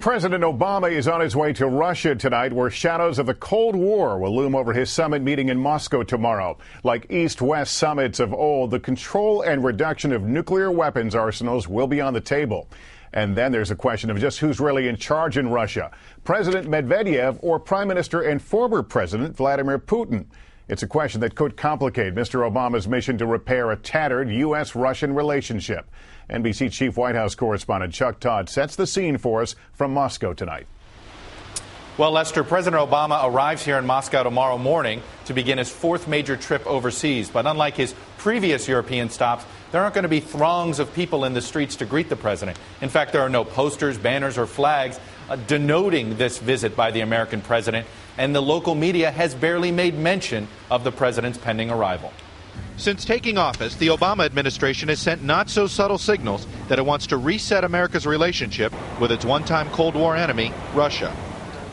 President Obama is on his way to Russia tonight, where shadows of the Cold War will loom over his summit meeting in Moscow tomorrow. Like East-West summits of old, the control and reduction of nuclear weapons arsenals will be on the table. And then there's a question of just who's really in charge in Russia, President Medvedev or Prime Minister and former President Vladimir Putin. It's a question that could complicate Mr. Obama's mission to repair a tattered U.S.-Russian relationship. NBC Chief White House correspondent Chuck Todd sets the scene for us from Moscow tonight. Well, Lester, President Obama arrives here in Moscow tomorrow morning to begin his fourth major trip overseas. But unlike his previous European stops, there aren't going to be throngs of people in the streets to greet the president. In fact, there are no posters, banners, or flags denoting this visit by the American president, and the local media has barely made mention of the president's pending arrival. Since taking office, the Obama administration has sent not-so-subtle signals that it wants to reset America's relationship with its one-time Cold War enemy, Russia.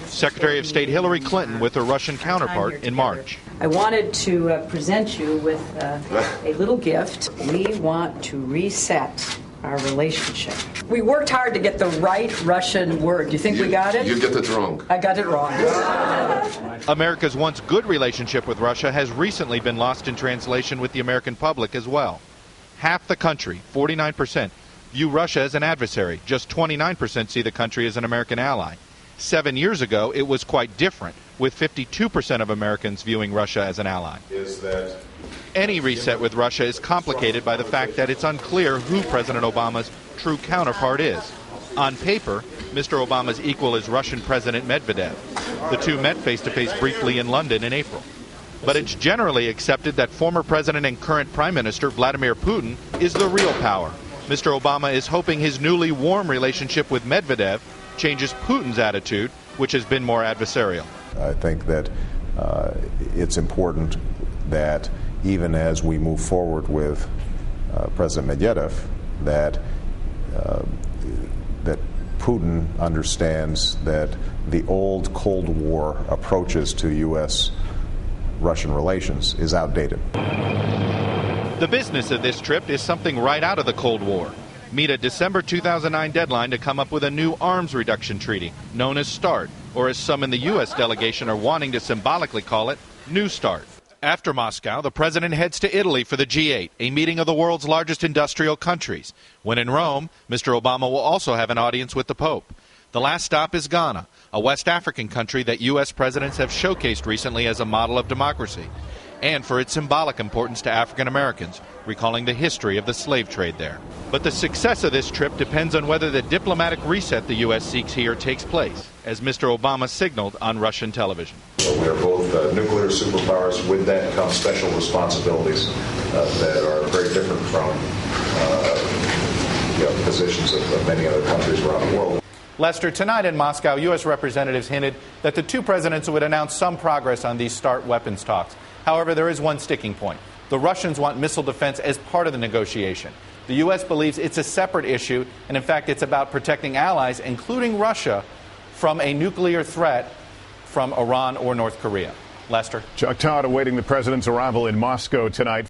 Secretary of State Hillary Clinton with her Russian counterpart in March. I wanted to present you with a little gift. We want to reset our relationship. We worked hard to get the right Russian word. Do you think we got it? You get it wrong. I got it wrong. America's once good relationship with Russia has recently been lost in translation with the American public as well. Half the country, 49%, view Russia as an adversary. Just 29% see the country as an American ally. 7 years ago, it was quite different, with 52% of Americans viewing Russia as an ally. Any reset with Russia is complicated by the fact that it's unclear who President Obama's true counterpart is. On paper, Mr. Obama's equal is Russian President Medvedev. The two met face-to-face briefly in London in April. But it's generally accepted that former President and current Prime Minister Vladimir Putin is the real power. Mr. Obama is hoping his newly warm relationship with Medvedev changes Putin's attitude, which has been more adversarial. I think that it's important that even as we move forward with President Medvedev, that Putin understands that the old Cold War approaches to U.S.-Russian relations is outdated. The business of this trip is something right out of the Cold War. Meet a December 2009 deadline to come up with a new arms reduction treaty, known as START, or as some in the U.S. delegation are wanting to symbolically call it, New START. After Moscow, the president heads to Italy for the G8, a meeting of the world's largest industrial countries. When in Rome, Mr. Obama will also have an audience with the Pope. The last stop is Ghana, a West African country that U.S. presidents have showcased recently as a model of democracy, and for its symbolic importance to African Americans, recalling the history of the slave trade there. But the success of this trip depends on whether the diplomatic reset the U.S. seeks here takes place, as Mr. Obama signaled on Russian television. We are both nuclear superpowers. With that come special responsibilities that are very different from positions of many other countries around the world. Lester, tonight in Moscow, U.S. representatives hinted that the two presidents would announce some progress on these START weapons talks. However, there is one sticking point. The Russians want missile defense as part of the negotiation. The U.S. believes it's a separate issue, and in fact, it's about protecting allies, including Russia, from a nuclear threat from Iran or North Korea. Lester? Chuck Todd awaiting the president's arrival in Moscow tonight.